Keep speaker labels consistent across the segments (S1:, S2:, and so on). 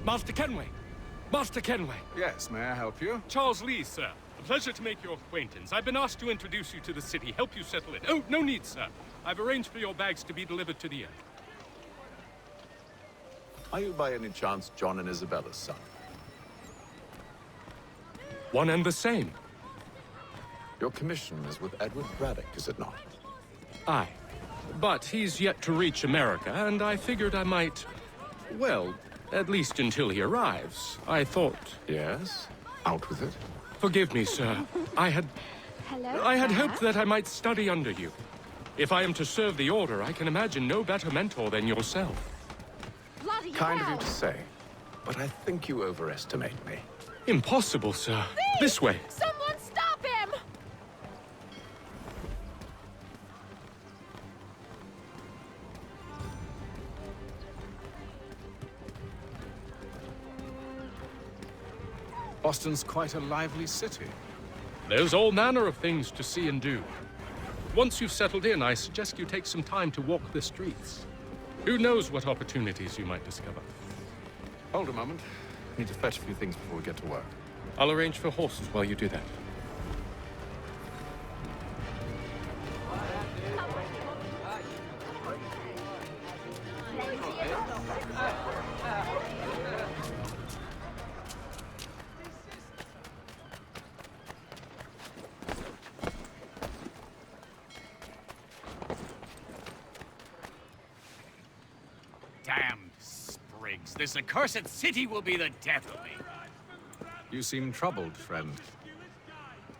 S1: Master Kenway! Master Kenway!
S2: Yes, may I help you?
S1: Charles Lee, sir. A pleasure to make your acquaintance. I've been asked to introduce you to the city, help you settle in. Oh, no need, sir. I've arranged for your bags to be delivered to the inn.
S2: Are you by any chance John and Isabella's son?
S1: One and the same.
S2: Your commission is with Edward Braddock, is it not?
S1: Aye. But he's yet to reach America, and I figured I might... Well, at least until he arrives. I thought...
S2: Yes? Out with it.
S1: Forgive me, sir. I had hoped that I might study under you. If I am to serve the Order, I can imagine no better mentor than yourself.
S3: Bloody
S2: Kind of
S3: hell.
S2: you to say, but I think you overestimate me.
S1: Impossible, sir.
S3: Thief!
S1: This way.
S3: Someone stop him!
S2: Boston's quite a lively city.
S1: There's all manner of things to see and do. Once you've settled in, I suggest you take some time to walk the streets. Who knows what opportunities you might discover.
S2: Hold a moment. I need to fetch a few things before we get to work.
S1: I'll arrange for horses while you do that.
S4: Damned sprigs. This accursed city will be the death of me.
S2: You seem troubled, friend.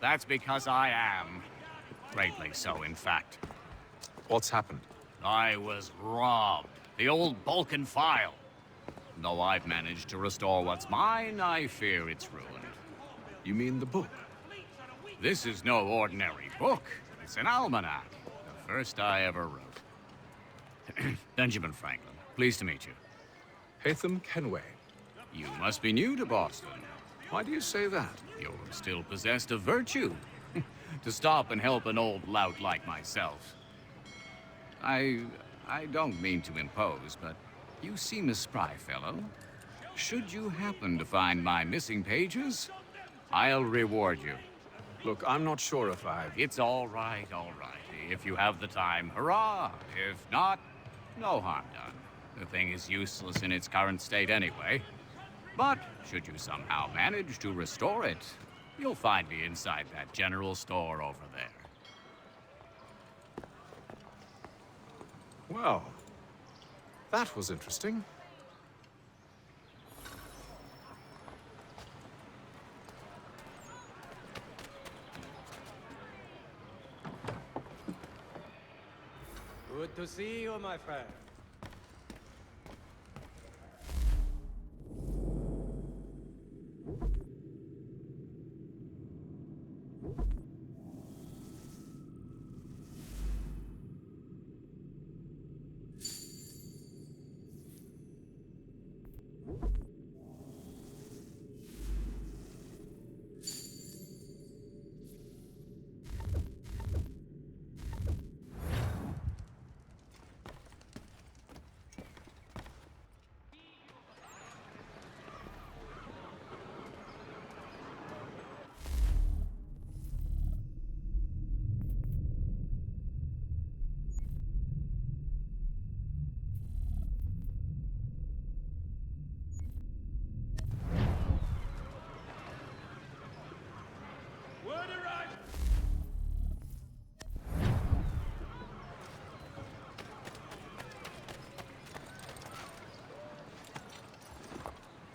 S4: That's because I am. Greatly so, in fact.
S2: What's happened?
S4: I was robbed. The old Balkan file. Though I've managed to restore what's mine, I fear it's ruined.
S2: You mean the book?
S4: This is no ordinary book. It's an almanac. The first I ever wrote. Benjamin Franklin, pleased to meet you.
S2: Hatham Kenway.
S4: You must be new to Boston.
S2: Why do you say that?
S4: You're still possessed of virtue. To stop and help an old lout like myself. I don't mean to impose, but you seem a spry fellow. Should you happen to find my missing pages, I'll reward you.
S2: Look, I'm not sure if I've...
S4: It's all right, all right. If you have the time, hurrah! If not, no harm done. The thing is useless in its current state anyway. But should you somehow manage to restore it, you'll find me inside that general store over there.
S2: Well, that was interesting.
S5: Good to see you, my friend.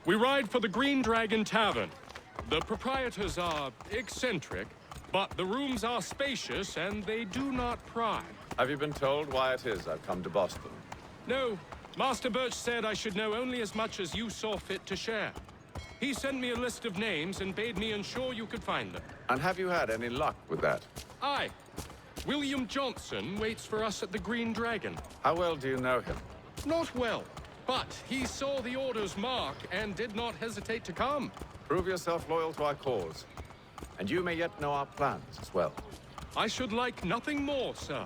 S1: We ride for the Green Dragon Tavern. The proprietors are eccentric, but the rooms are spacious and they do not pry.
S2: Have you been told why it is I've come to Boston?
S1: No, Master Birch said I should know only as much as you saw fit to share. He sent me a list of names and bade me ensure you could find them.
S2: And have you had any luck with that?
S1: Aye. William Johnson waits for us at the Green Dragon.
S2: How well do you know him?
S1: Not well, but he saw the Order's mark and did not hesitate to come.
S2: Prove yourself loyal to our cause. And you may yet know our plans as well.
S1: I should like nothing more, sir.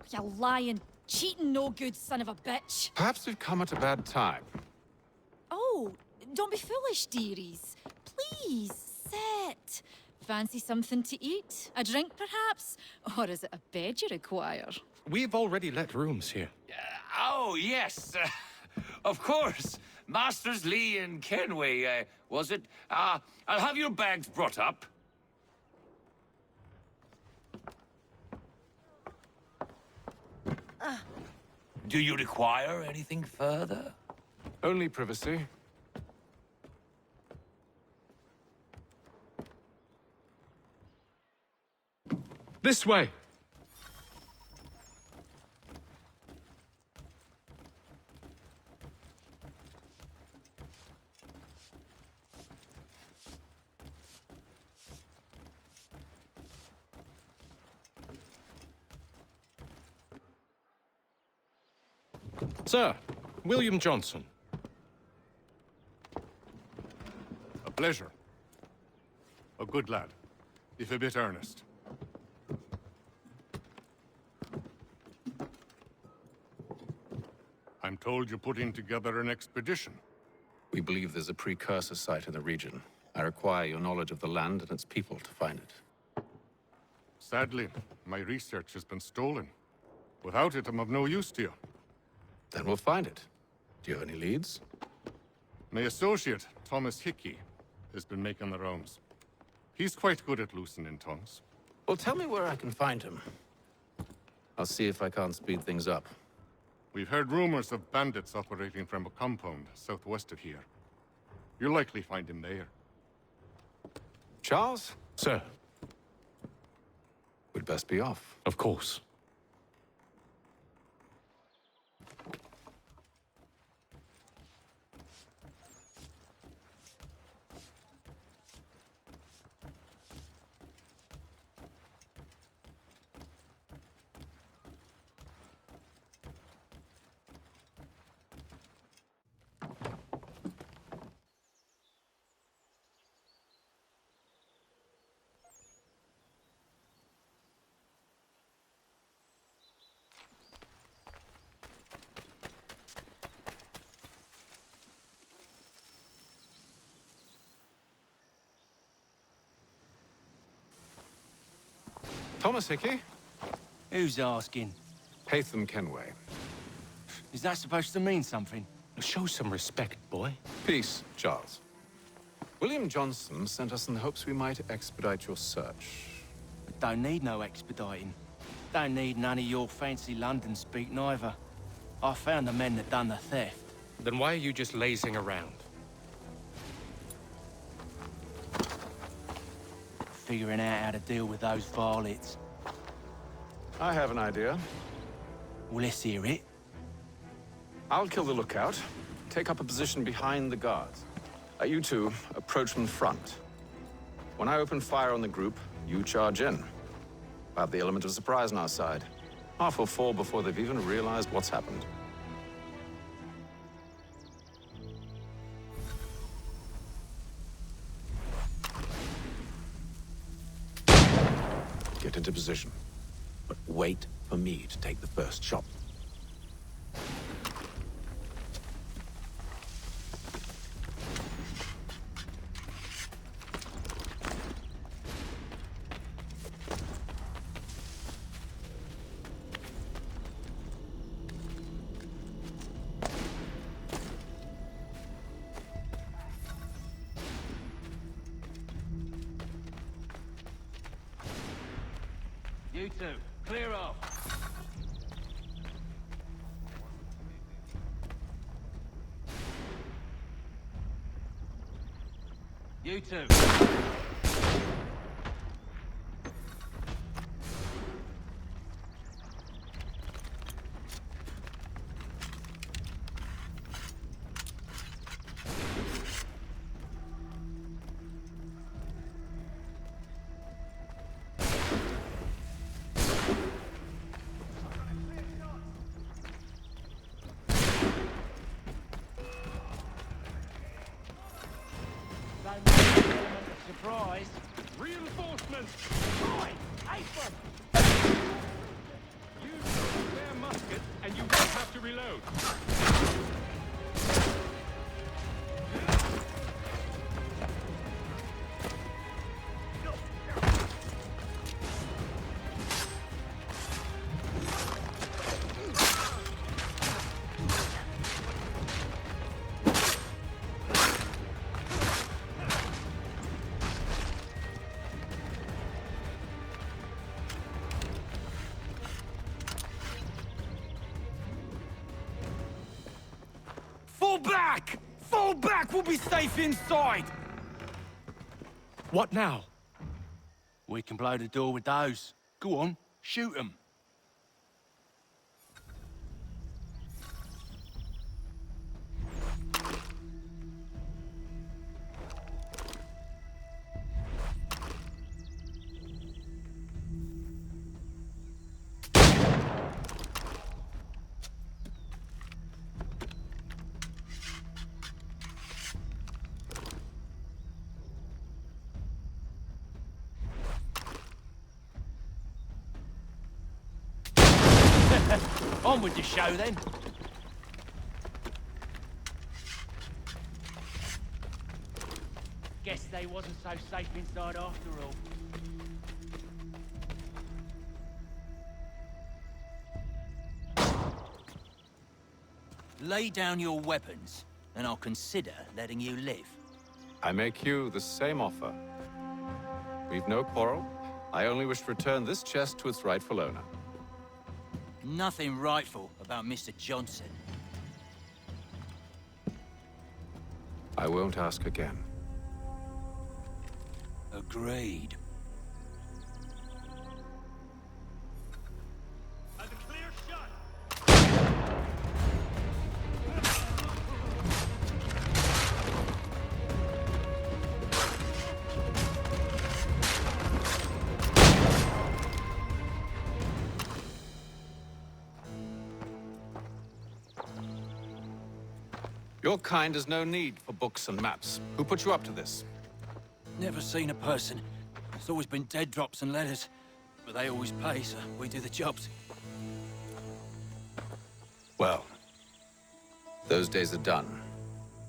S3: You lying, cheating, no good son of a bitch.
S2: Perhaps we've come at a bad time.
S3: Oh, don't be foolish, dearies. Please, sit. Fancy something to eat? A drink, perhaps? Or is it a bed you require?
S1: We've already let rooms here.
S6: Oh, yes. Of course. Masters Lee and Kenway, was it? I'll have your bags brought up. Do you require anything further?
S2: Only privacy.
S1: This way! Sir, William Johnson.
S7: A pleasure. A good lad, if a bit earnest. I'm told you're putting together an expedition.
S2: We believe there's a precursor site in the region. I require your knowledge of the land and its people to find it.
S7: Sadly, my research has been stolen. Without it, I'm of no use to you.
S2: Then we'll find it. Do you have any leads?
S7: My associate, Thomas Hickey, has been making the rounds. He's quite good at loosening tongues.
S2: Well, tell me where I can find him. I'll see if I can't speed things up.
S7: We've heard rumors of bandits operating from a compound southwest of here. You'll likely find him there.
S2: Charles?
S1: Sir,
S2: We'd best be off.
S1: of course.
S2: Thomas Hickey?
S5: Who's asking?
S2: Haytham Kenway.
S5: Is that supposed to mean something?
S1: Show some respect, boy.
S2: Peace, Charles. William Johnson sent us in the hopes we might expedite your search.
S5: Don't need no expediting. Don't need none of your fancy London speak neither. I found the men that done the theft.
S1: Then why are you just lazing around?
S5: Figuring out how to deal with those varlets.
S2: I have an idea.
S5: Well, let's hear it.
S2: I'll kill the lookout, take up a position behind the guards. You two approach from the front. When I open fire on the group, you charge in. I have the element of surprise on our side. Half will fall before they've even realized what's happened. Get into position, but wait for me to take the first shot.
S5: You two, clear off. You two. Surprise! Reinforcements! Boy! Apron! You
S1: to reload.
S5: Fall back! Fall back! We'll be safe inside!
S1: What now?
S5: We can blow the door with those. Go on, shoot them. On with the show, then. Guess they wasn't so safe inside after all.
S8: Lay down your weapons, and I'll consider letting you live.
S2: I make you the same offer. We've no quarrel. I only wish to return this chest to its rightful owner.
S8: Nothing rightful about Mr. Johnson.
S2: I won't ask again.
S8: Agreed.
S2: Your kind has no need for books and maps. Who put you up to this?
S8: Never seen a person. It's always been dead drops and letters. But they always pay, so we do the jobs.
S2: Well, those days are done.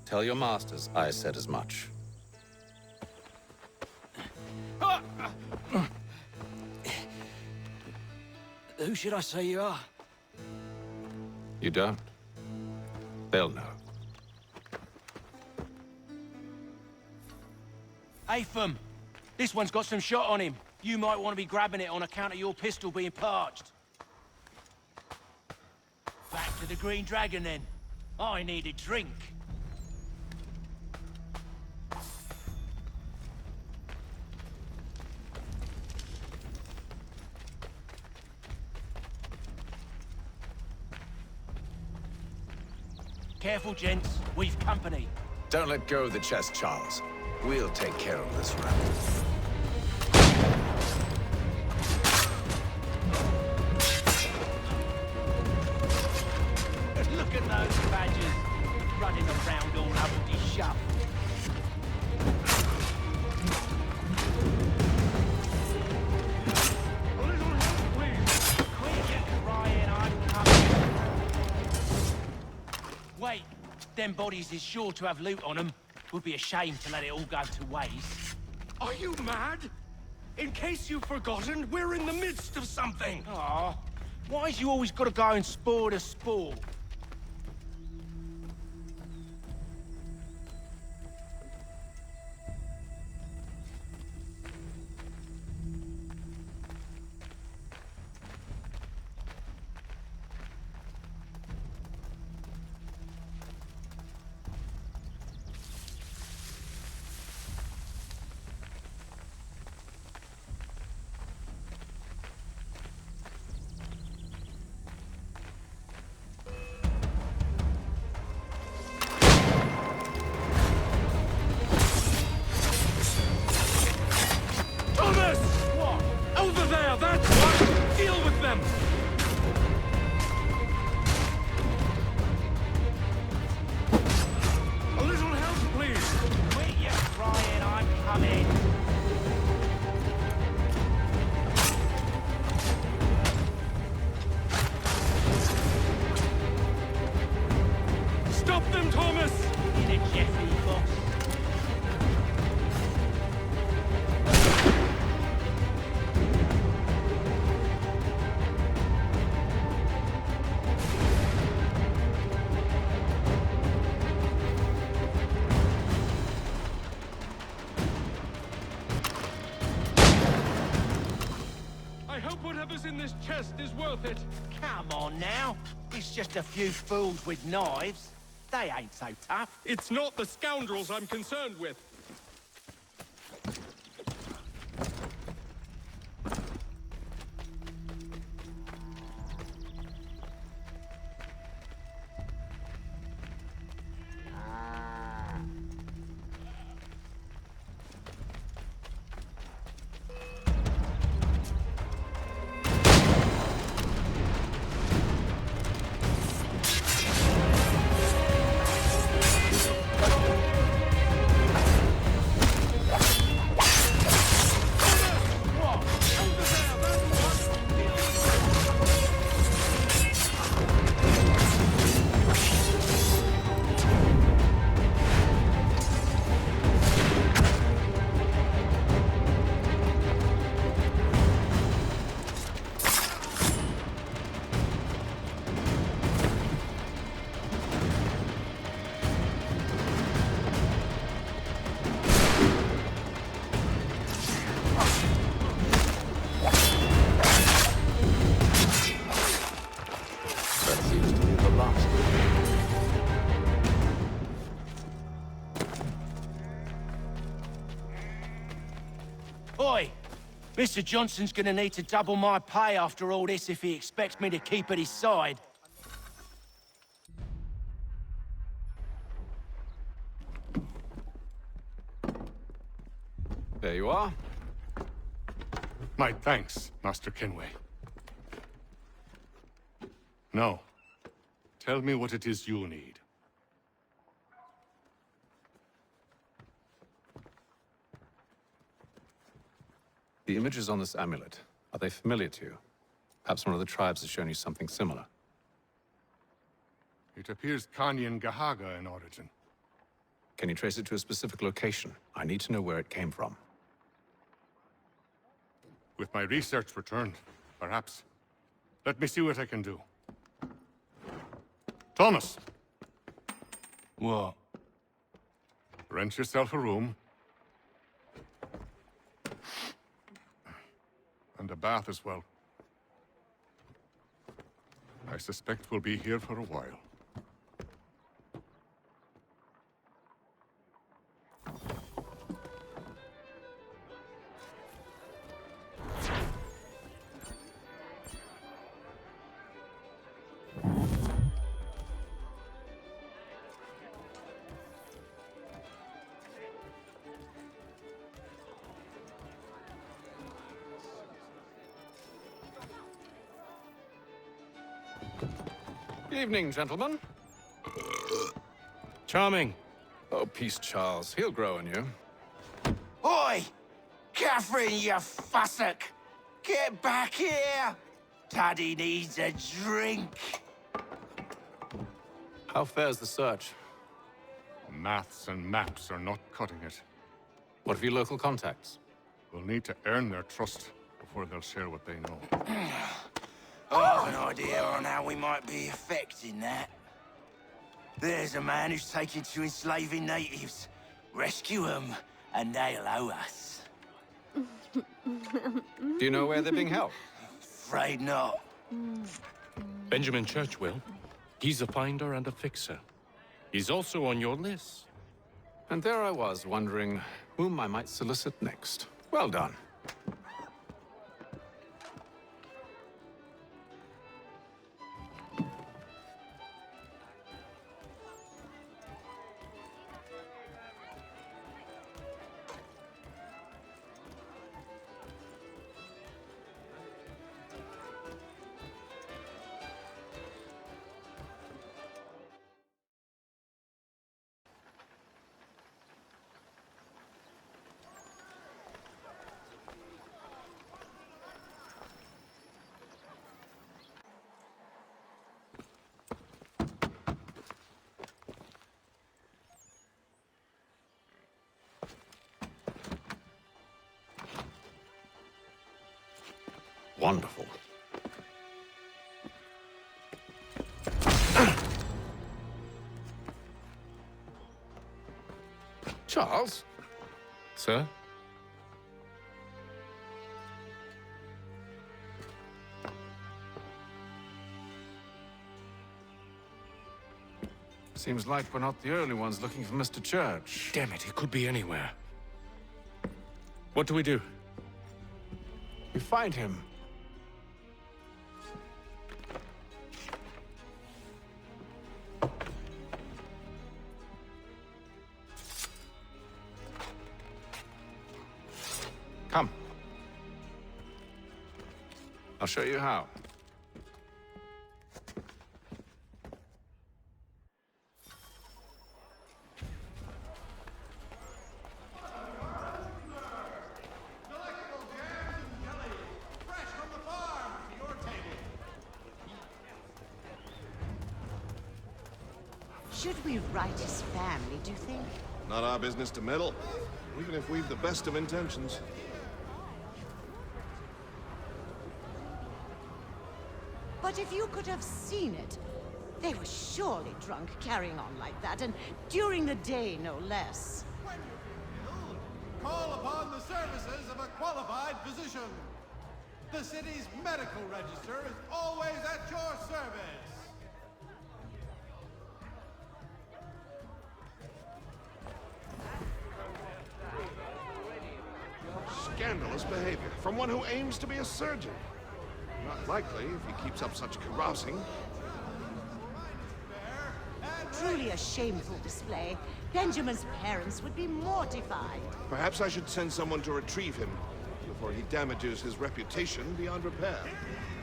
S2: Tell your masters I said as much.
S8: Who should I say you are?
S2: You don't? They'll know.
S5: Atham, this one's got some shot on him. You might want to be grabbing it on account of your pistol being parched. Back to the Green Dragon, then. I need a drink. Careful, gents. We've company.
S2: Don't let go of the chest, Charles. We'll take care of this rebel.
S5: Look at those badgers, running around all hubbledy-shub. Quit crying, I'm coming. Wait, them bodies is sure to have loot on them. Would be a shame to let it all go to waste.
S1: Are you mad? In case you've forgotten, we're in the midst of something.
S5: Aw, why's you always gotta go and spoil the sport?
S1: in this chest is worth it.
S5: Come on now. It's just a few fools with knives. They ain't so tough.
S1: It's not the scoundrels I'm concerned with.
S5: Oi! Mr. Johnson's gonna need to double my pay after all this if he expects me to keep at his side.
S2: There you are.
S7: My thanks, Master Kenway. Now, tell me what it is you need.
S2: The images on this amulet, are they familiar to you? Perhaps one of the tribes has shown you something similar.
S7: It appears Kanyan Gahaga in origin.
S2: Can you trace it to a specific location? I need to know where it came from.
S7: With my research returned, perhaps. Let me see what I can do. Thomas!
S5: What?
S7: Rent yourself a room. And a bath as well. I suspect we'll be here for a while.
S2: Evening, gentlemen.
S1: Charming.
S2: Oh, peace, Charles. He'll grow on you.
S5: Oi! Catherine, you fussock! Get back here! Taddy needs a drink.
S2: How fares the search?
S7: Maths and maps are not cutting it.
S2: What of your local contacts?
S7: We'll need to earn their trust before they'll share what they know.
S5: I've an idea on how we might be affecting that. There's a man who's taken to enslaving natives. Rescue them, and they'll owe us.
S2: Do you know where they're being held?
S5: Afraid not.
S1: Benjamin Churchwill. He's a finder and a fixer. He's also on your list.
S2: And there I was, wondering whom I might solicit next. Well done. Wonderful. Charles?
S1: Sir?
S2: Seems like we're not the only ones looking for Mr. Church.
S1: Damn it, he could be anywhere. What do we do?
S2: We find him. Come. I'll show you how.
S9: Should we right his family, do you think?
S10: Not our business to meddle, even if we've the best of intentions.
S9: But if you could have seen it, they were surely drunk carrying on like that, and during the day, no less.
S11: When you're ill, call upon the services of a qualified physician. The city's medical register is always at your service.
S10: Scandalous behavior from one who aims to be a surgeon. Not likely if he keeps up such carousing.
S9: Truly a shameful display. Benjamin's parents would be mortified.
S10: Perhaps I should send someone to retrieve him before he damages his reputation beyond repair.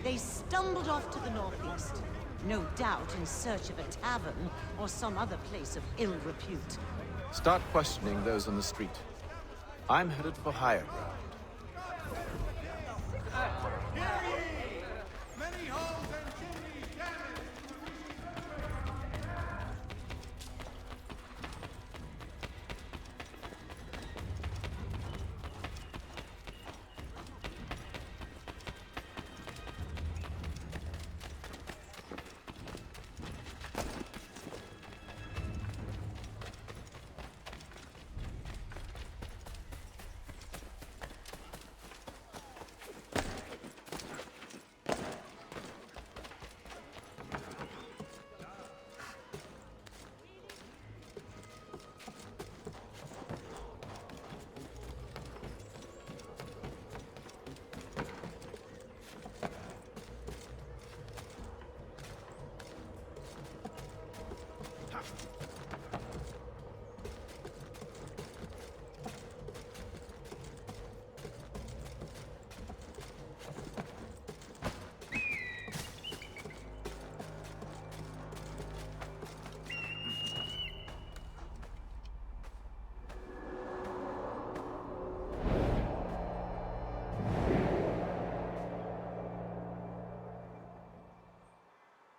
S9: They stumbled off to the northeast, no doubt in search of a tavern or some other place of ill repute.
S2: Start questioning those on the street. I'm headed for higher ground.
S11: Hear ye! Many homes and chimneys damaged.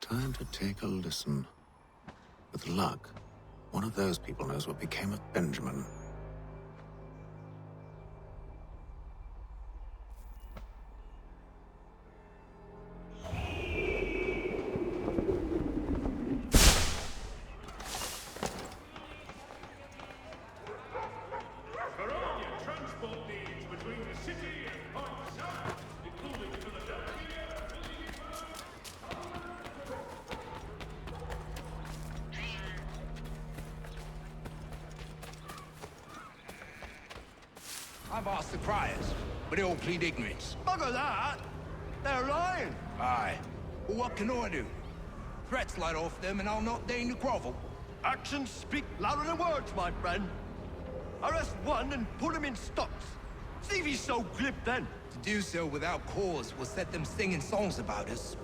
S2: Time to take a listen. With luck, one of those people knows what became of Benjamin.
S5: I've asked the criers, but they all plead ignorance.
S11: Bugger that! They're lying!
S5: Aye. Well, what can I do? Threats light off them and I'll not deign to grovel.
S11: Actions speak louder than words, my friend. Arrest one and put him in stocks. See if he's so glib then.
S5: To do so without cause will set them singing songs about us.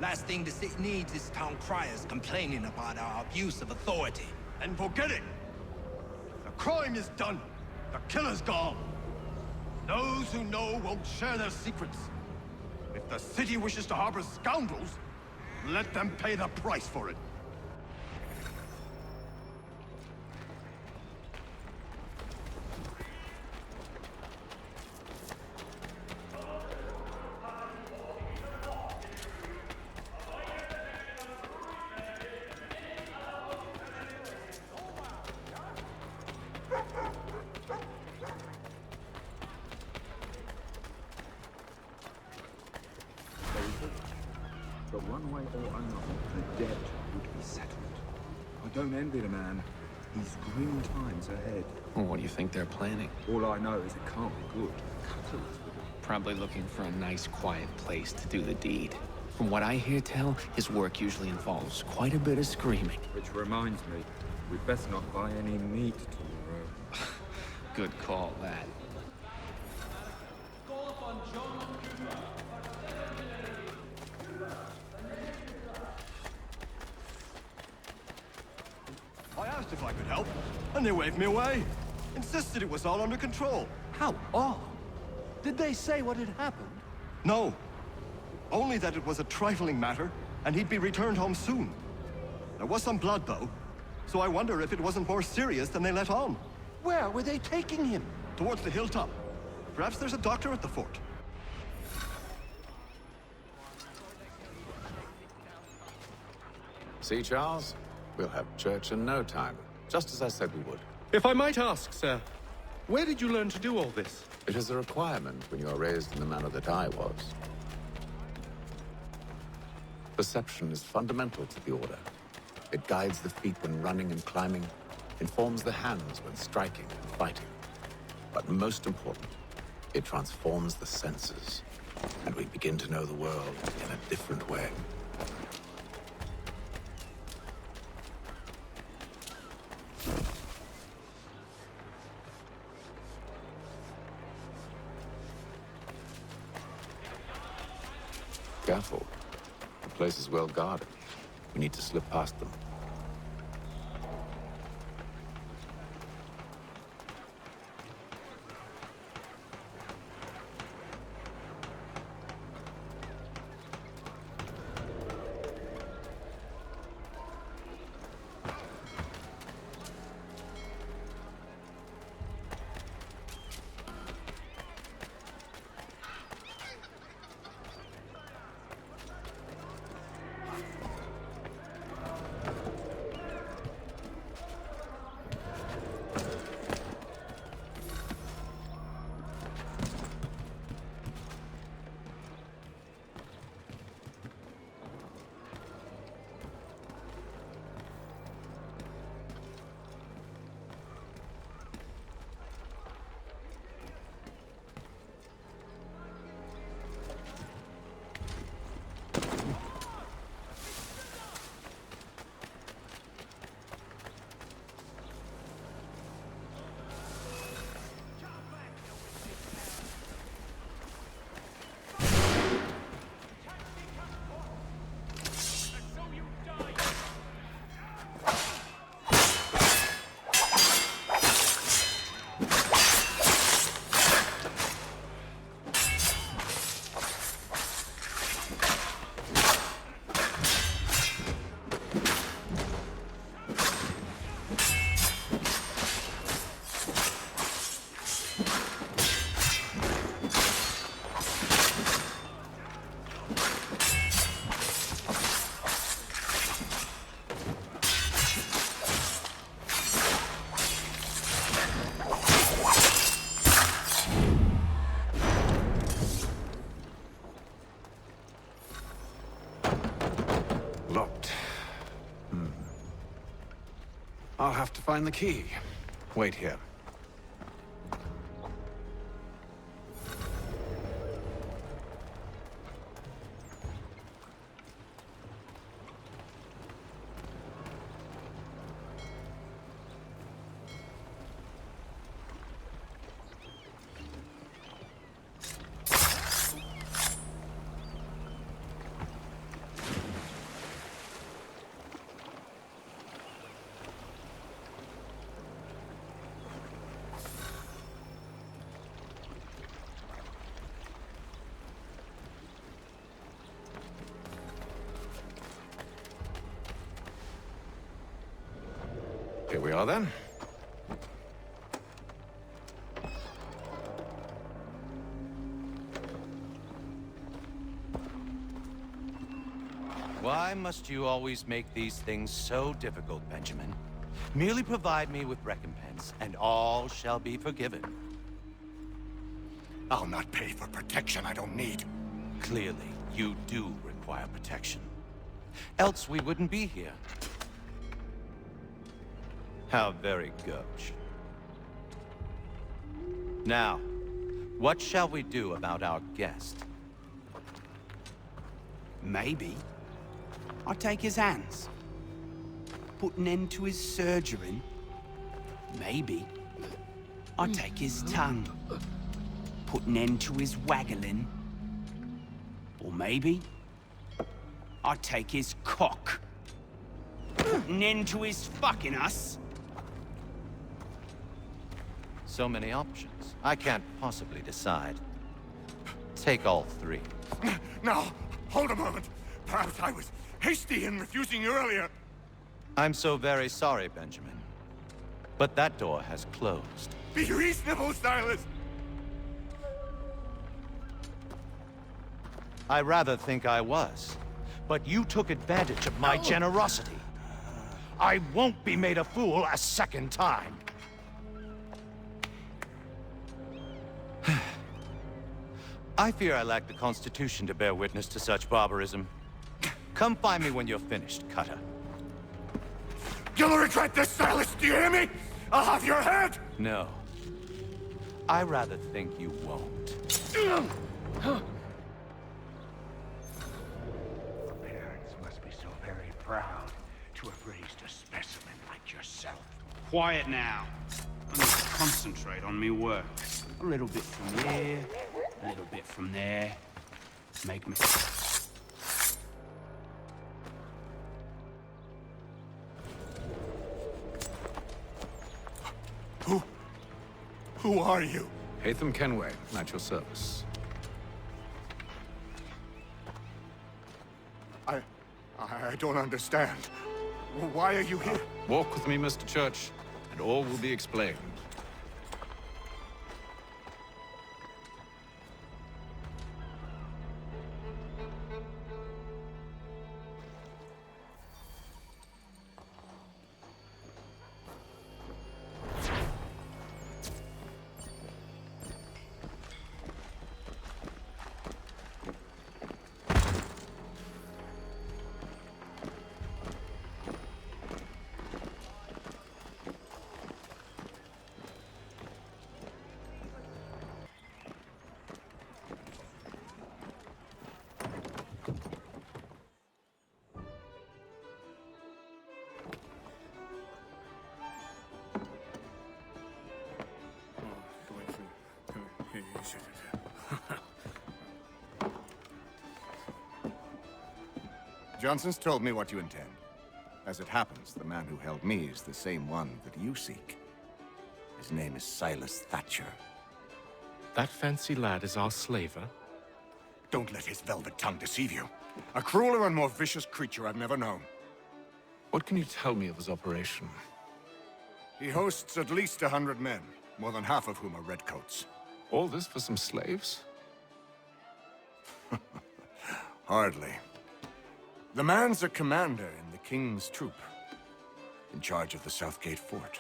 S5: Last thing the city needs is town criers complaining about our abuse of authority.
S11: And forget it. The crime is done. The killer's gone. Those who know won't share their secrets. If the city wishes to harbor scoundrels, let them pay the price for it.
S12: But one way or another, the debt would be settled. Don't envy the man. He's grim times ahead.
S2: Well, what do you think they're planning?
S12: All I know is it can't be good.
S13: Probably looking for a nice, quiet place to do the deed. From what I hear tell, his work usually involves quite a bit of screaming.
S12: Which reminds me, we'd best not buy any meat tomorrow.
S13: Good call, that.
S11: I asked if I could help, and they waved me away. Insisted it was all under control.
S14: How odd. Did they say what had happened?
S11: No. Only that it was a trifling matter, and he'd be returned home soon. There was some blood, though, so I wonder if it wasn't more serious than they let on.
S14: Where were they taking him?
S11: Towards the hilltop. Perhaps there's a doctor at the fort.
S2: See, Charles? We'll have church in no time, just as I said we would.
S1: If I might ask, sir, where did you learn to do all this?
S2: It is a requirement when you are raised in the manner that I was. Perception is fundamental to the Order. It guides the feet when running and climbing, informs the hands when striking and fighting. But most important, it transforms the senses, and we begin to know the world in a different way. Careful. The place is well guarded. We need to slip past them. Locked. I'll have to find the key. Wait here. Here we are, then.
S14: Why must you always make these things so difficult, Benjamin? Merely provide me with recompense, and all shall be forgiven.
S11: I'll not pay for protection I don't need.
S14: Clearly, you do require protection. Else we wouldn't be here. How very gauche. Now, what shall we do about our guest?
S15: Maybe I'll take his hands. Put an end to his surgering. Maybe I'll take his tongue. Put an end to his waggling. Or maybe I'll take his cock. Put an end to his fucking us.
S14: So many options. I can't possibly decide. Take all three.
S11: Now, hold a moment. Perhaps I was hasty in refusing you earlier.
S14: I'm so very sorry, Benjamin. But that door has closed.
S11: Be reasonable, Silas.
S14: I rather think I was. But you took advantage of my generosity. I won't be made a fool a second time. I fear I lack the constitution to bear witness to such barbarism. Come find me when you're finished, Cutter.
S11: You'll regret this, Silas, do you hear me? I'll have your head!
S14: No. I rather think you won't.
S16: Parents must be so very proud to have raised a specimen like yourself.
S17: Quiet now. I need to concentrate on me work. A little bit from here, a little bit from there. Make me...
S11: Who are you?
S2: Hatham Kenway, at your service.
S11: I don't understand. Why are you here?
S2: Walk with me, Mr. Church, and all will be explained.
S18: Johnson's told me what you intend. As it happens, the man who held me is the same one that you seek. His name is Silas Thatcher.
S1: That fancy lad is our slaver?
S11: Don't let his velvet tongue deceive you. A crueler and more vicious creature I've never known.
S2: What can you tell me of his operation?
S11: He hosts at least 100 men, more than half of whom are redcoats.
S2: All this for some slaves?
S11: Hardly. The man's a commander in the King's troop, in charge of the Southgate Fort.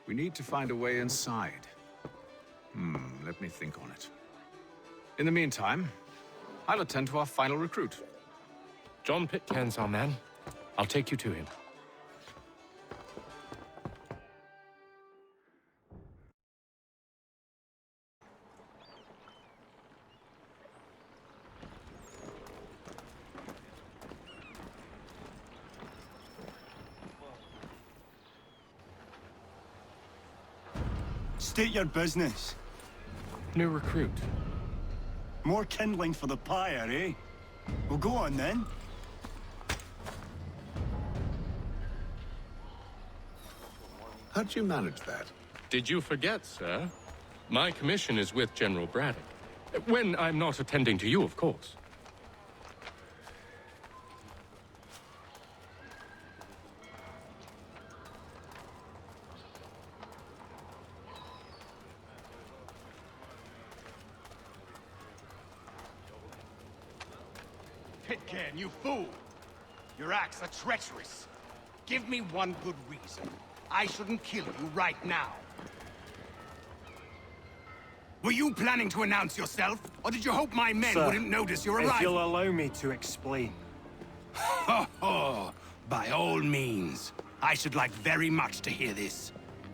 S2: We need to find a way inside. Let me think on it. In the meantime, I'll attend to our final recruit.
S1: John Pitcairn's our man. I'll take you to him.
S11: State your business.
S1: New recruit.
S11: More kindling for the pyre, eh? Well, go on then.
S2: How'd you manage that?
S1: Did you forget, sir? My commission is with General Braddock. When I'm not attending to you, of course.
S16: Pitcairn, you fool! Your acts are treacherous. Give me one good reason. I shouldn't kill you right now. Were you planning to announce yourself? Or did you hope my men wouldn't notice your arrival?
S19: If you'll allow me to explain.
S16: Ho ho! By all means.
S11: I should like very much to hear this.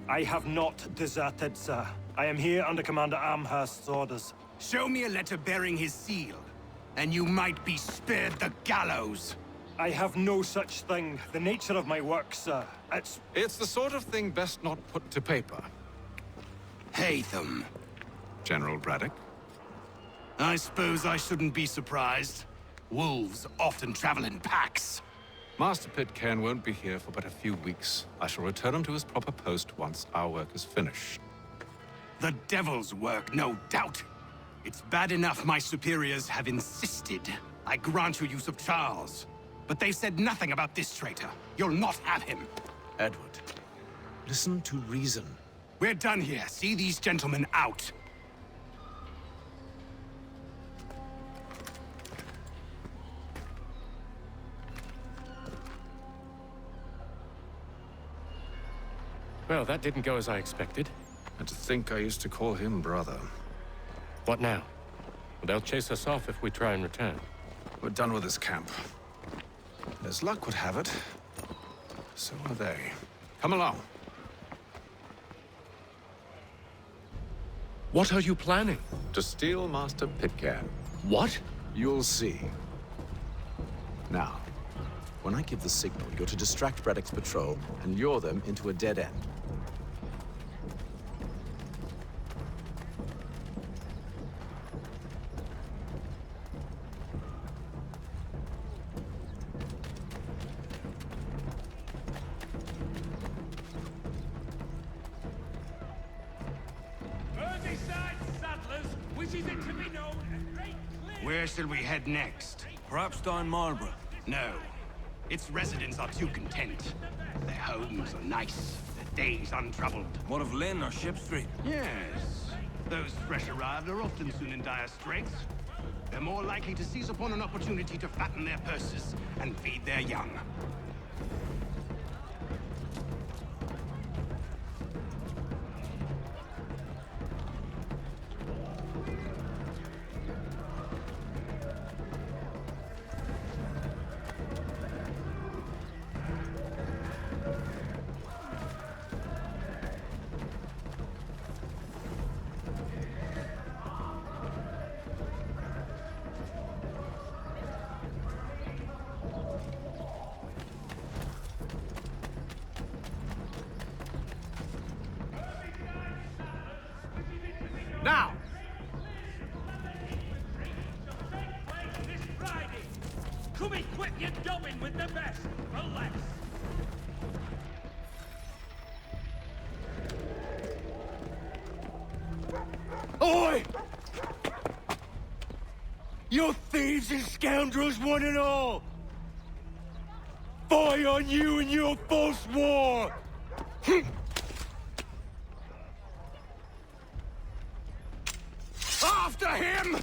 S19: I have not deserted, sir. I am here under Commander Amherst's orders.
S11: Show me a letter bearing his seal, and you might be spared the gallows.
S19: I have no such thing. The nature of my work, sir,
S2: It's the sort of thing best not put to paper.
S11: Hatham.
S2: General Braddock?
S11: I suppose I shouldn't be surprised. Wolves often travel in packs.
S2: Master Pitcairn won't be here for but a few weeks. I shall return him to his proper post once our work is finished.
S11: The devil's work, no doubt. It's bad enough my superiors have insisted I grant you use of Charles. But they've said nothing about this traitor. You'll not have him.
S2: Edward, listen to reason.
S11: We're done here. See these gentlemen out.
S1: Well, that didn't go as I expected.
S2: And to think I used to call him brother.
S1: What now? Well, they'll chase us off if we try and return.
S2: We're done with this camp. As luck would have it, so are they. Come along.
S1: What are you planning?
S2: To steal Master Pitcairn.
S1: What?
S2: You'll see. Now, when I give the signal, you're to distract Braddock's patrol and lure them into a dead end.
S11: Where shall we head next?
S8: Perhaps down Marlborough.
S11: No. Its residents are too content. Their homes are nice, their days untroubled.
S8: What of Lynn or Ship Street?
S11: Yes. Those fresh arrived are often soon in dire straits. They're more likely to seize upon an opportunity to fatten their purses and feed their young.
S16: Now! Come equip your dobbin with the best, for less.
S19: Oi! You thieves and scoundrels, one and all! Fie on you and your false war!
S11: After him!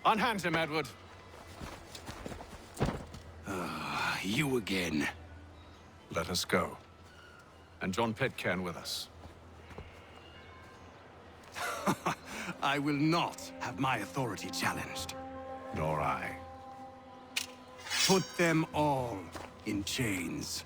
S2: Unhand him, Edward.
S11: You again.
S2: Let us go. And John Pitcairn with us.
S11: I will not have my authority challenged.
S2: Nor I.
S11: Put them all in chains.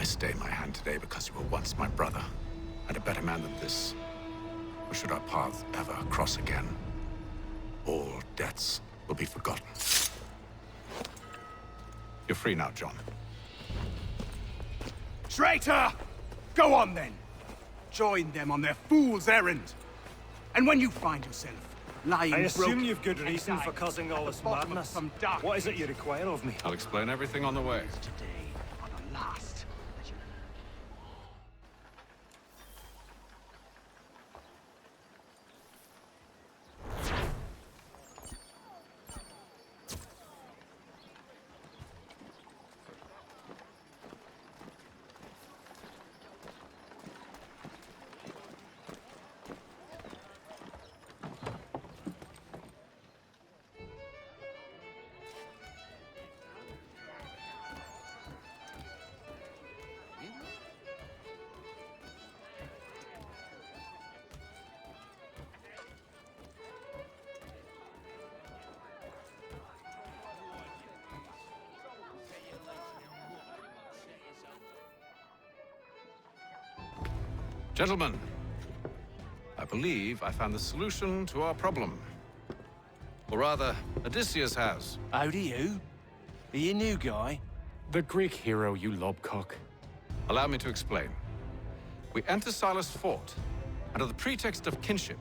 S2: stay my hand today because you were once my brother, and a better man than this. Or should our paths ever cross again, all debts will be forgotten. You're free now, John.
S11: Traitor! Go on then. Join them on their fool's errand. And when you find yourself lying
S19: I assume
S11: broken
S19: you've good reason for causing all this madness. What is it you require of me?
S2: I'll explain everything on the way.
S11: last.
S2: Gentlemen, I believe I found the solution to our problem. Or rather, Odysseus has.
S5: How do you? Are you a new guy?
S1: The Greek hero, you lobcock.
S2: Allow me to explain. We enter Silas' fort, under the pretext of kinship.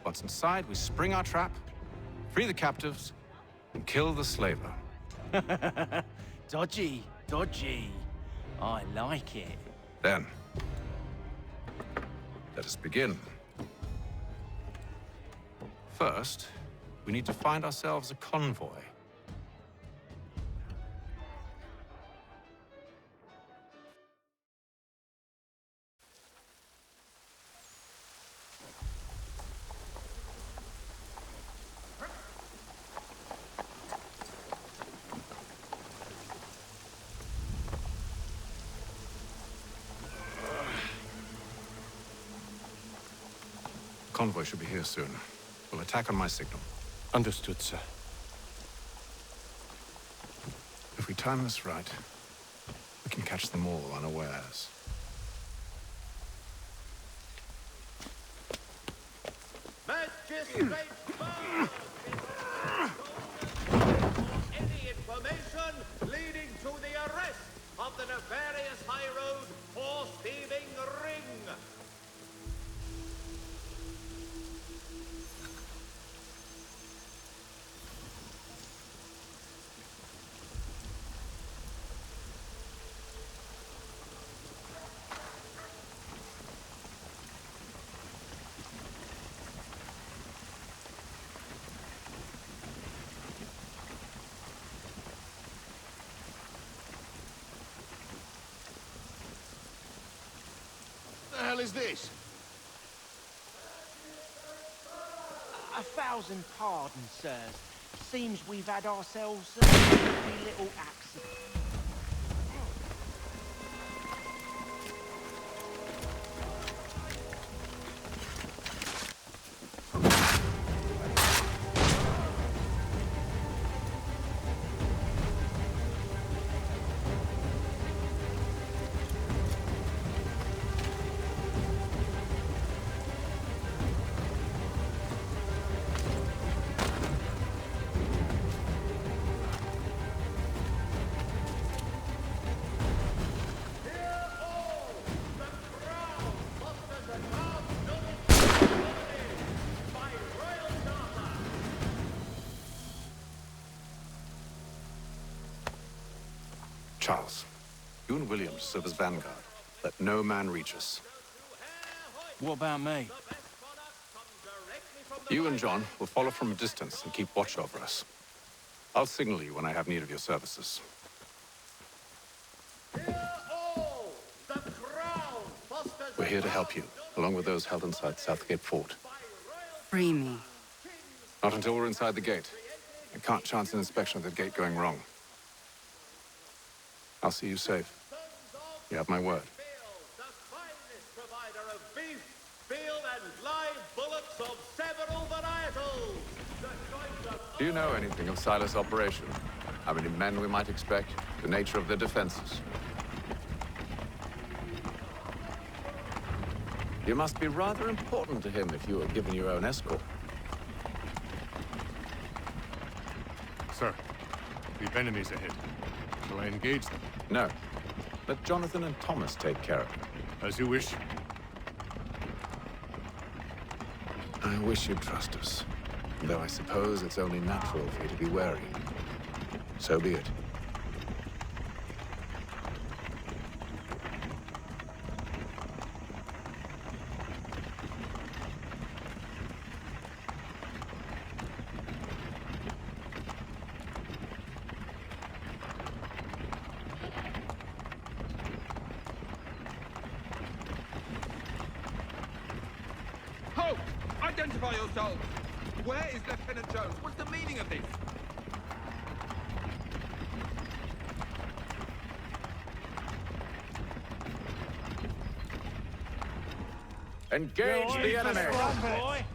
S2: Once inside, we spring our trap, free the captives, and kill the slaver.
S5: Dodgy, dodgy. I like it.
S2: Then, let us begin. First, we need to find ourselves a convoy. Convoy should be here soon. We'll attack on my signal.
S1: Understood, sir.
S2: If we time this right, we can catch them all unawares.
S20: Magistrate any information leading to the arrest of the nefarious high road horse thieving ring.
S10: What the hell is this?
S15: 1,000 pardons, sirs. Seems we've had ourselves a lovely little accident.
S2: Charles, you and William serve as vanguard. Let no man reach us.
S5: What about me?
S2: You and John will follow from a distance and keep watch over us. I'll signal you when I have need of your services. We're here to help you, along with those held inside Southgate Fort.
S21: Free me.
S2: Not until we're inside the gate. I can't chance an inspection of the gate going wrong. I'll see you safe. You have my word.
S20: Provider of beef, field and live bullets of several varietals.
S2: Do you know anything of Silas' operation? How many men we might expect? The nature of the defenses? You must be rather important to him if you were given your own escort.
S7: Sir, we've enemies ahead. Shall I engage them?
S2: No. Let Jonathan and Thomas take care of it.
S7: As you wish.
S2: I wish you'd trust us. Though I suppose it's only natural for you to be wary. So be it.
S21: Halt! Identify yourselves! Where is Lieutenant Jones? What's the meaning of this?
S2: Engage the enemy!
S21: Boy.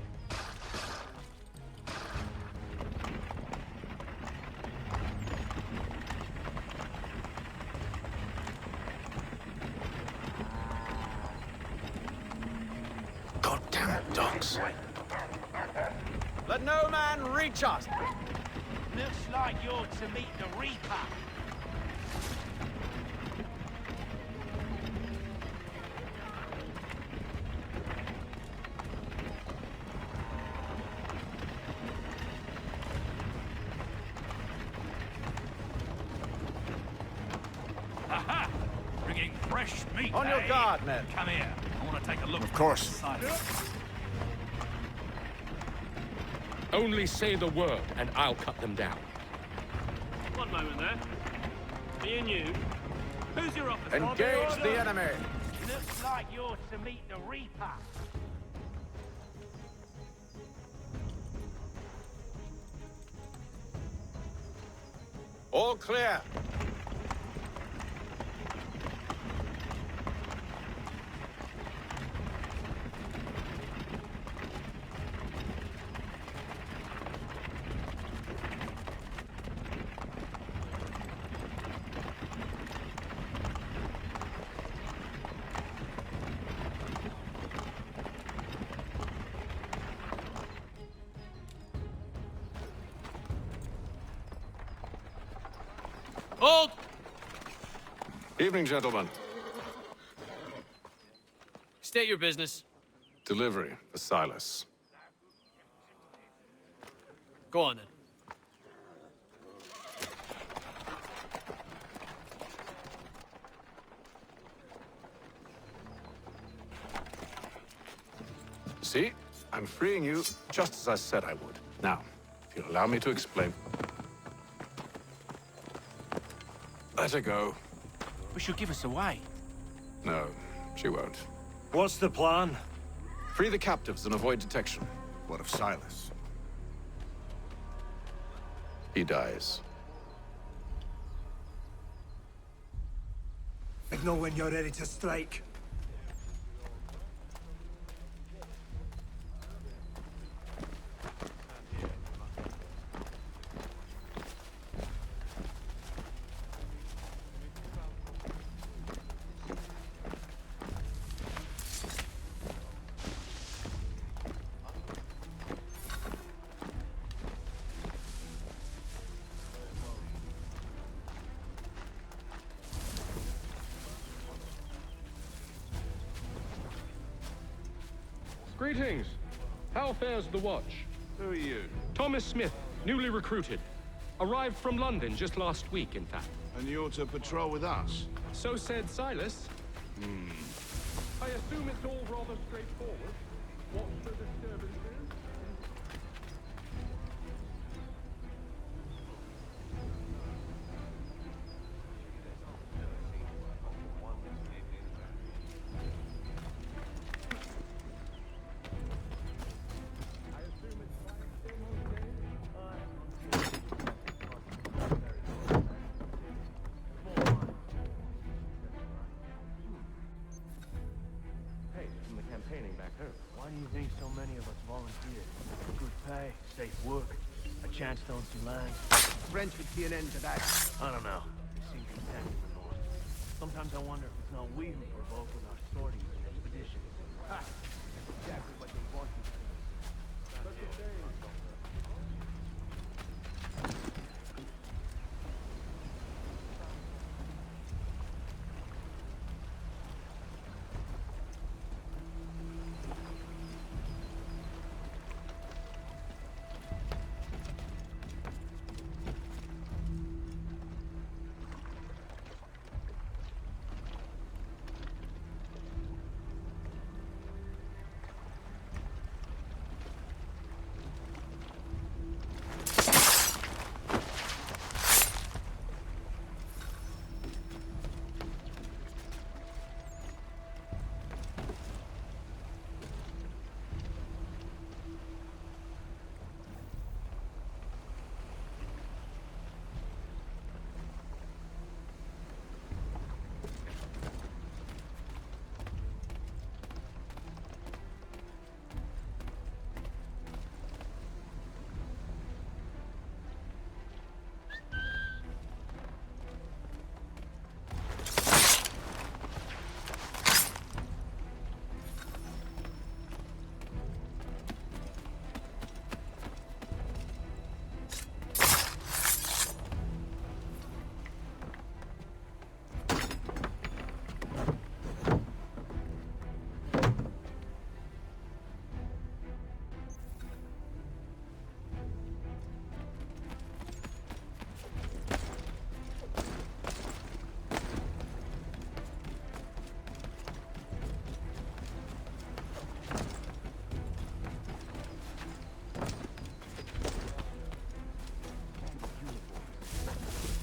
S2: Goddamn dogs. Let no man reach us!
S20: Looks like you're to meet the Reaper.
S8: Aha! Bringing fresh meat.
S2: On your guard, men.
S8: Come here. I want to take a look.
S7: Of course.
S1: Only say the word, and I'll cut them down.
S19: One moment there. Me and you. Who's your officer?
S2: Engage the enemy!
S20: Looks like you're to meet the Reaper.
S2: All clear.
S8: Hold!
S2: Evening, gentlemen.
S8: State your business.
S2: Delivery for Silas.
S8: Go on, then.
S2: See? I'm freeing you just as I said I would. Now, if you'll allow me to explain. Let her go.
S15: But she'll give us away.
S2: No, she won't.
S19: What's the plan?
S2: Free the captives and avoid detection.
S18: What of Silas?
S2: He dies.
S22: I know when you're ready to strike.
S1: Greetings. How fares the watch?
S10: Who are you?
S1: Thomas Smith, newly recruited. Arrived from London just last week, in fact.
S10: And you're to patrol with us?
S1: So said Silas. I assume it's all rather straightforward. What's the disturbances?
S23: Why do you think so many of us volunteered? Good pay, safe work, a chance to own some land.
S16: French would see an end to that.
S23: I don't know. They seem content in the north. Sometimes I wonder if it's not we who provoke with our sorties and expeditions. Exactly what they want you to do.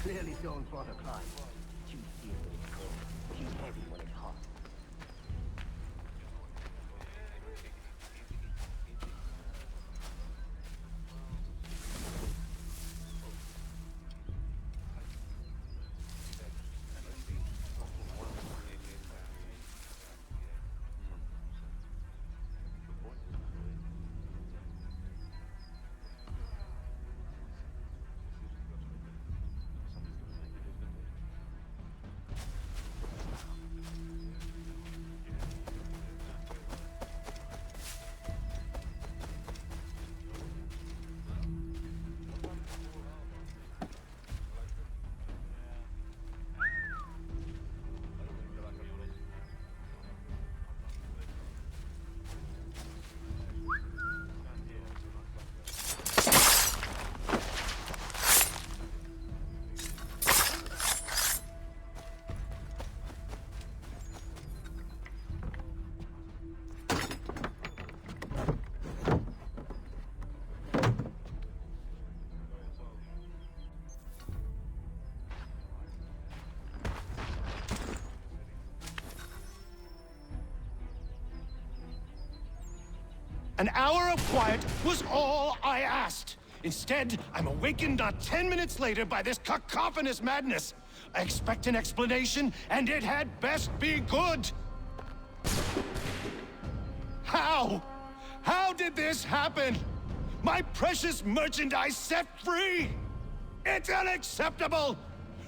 S23: Clearly don't want to climb. Too thin when it's cold, too heavy when it's hot.
S14: An hour of quiet was all I asked. Instead, I'm awakened not 10 minutes later by this cacophonous madness. I expect an explanation, and it had best be good. How? How did this happen? My precious merchandise set free! It's unacceptable!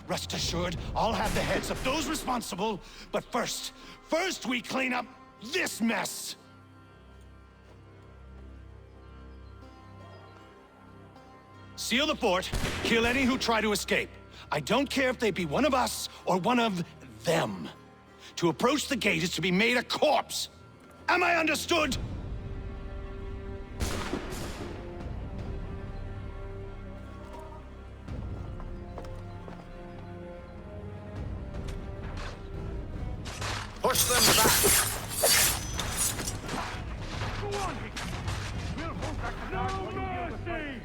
S14: Rest assured, I'll have the heads of those responsible, but first we clean up this mess! Seal the fort, kill any who try to escape. I don't care if they be one of us or one of them. To approach the gate is to be made a corpse. Am I understood?
S10: Push them back!
S23: Go on, Hickey! We'll hold back the guard while you deal with me!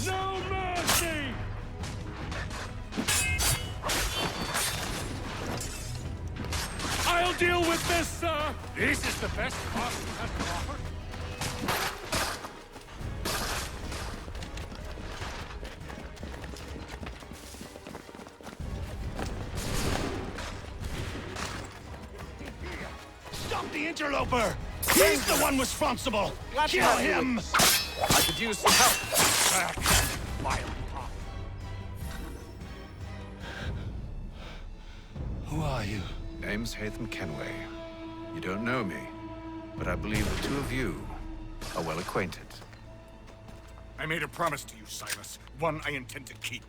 S19: No mercy!
S1: I'll deal with this, sir! This is the best Boston has to offer.
S14: Stop the interloper! He's the one responsible!
S2: Glad to
S14: Kill
S2: have you
S14: him!
S2: I could use some help.
S14: Back, vile pop. Who are you?
S2: Name's Hatham Kenway. You don't know me, but I believe the two of you are well acquainted.
S7: I made a promise to you, Silas. One I intend to keep.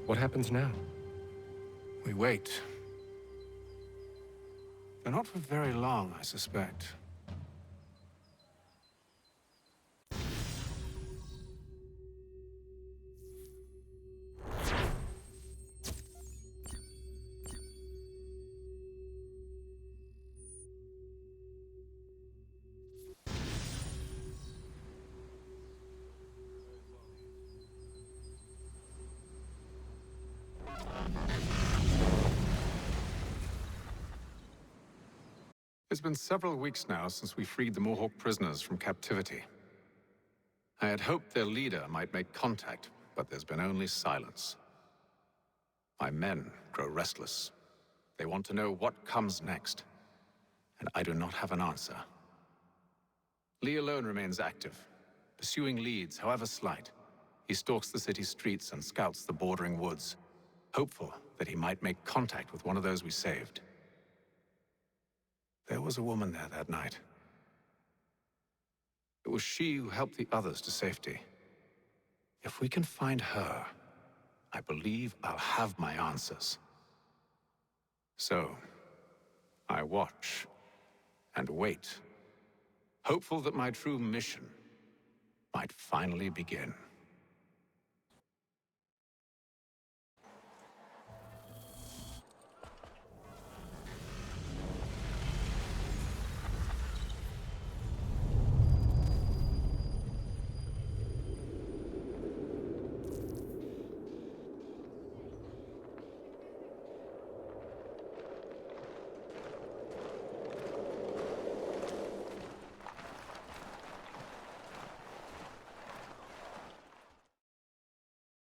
S1: What happens now?
S2: We wait. But not for very long, I suspect. It's been several weeks now since we freed the Mohawk prisoners from captivity. I had hoped their leader might make contact, but there's been only silence. My men grow restless. They want to know what comes next, and I do not have an answer. Lee alone remains active, pursuing leads, however slight. He stalks the city streets and scouts the bordering woods, hopeful that he might make contact with one of those we saved. There was a woman there that night. It was she who helped the others to safety. If we can find her, I believe I'll have my answers. So, I watch and wait, hopeful that my true mission might finally begin.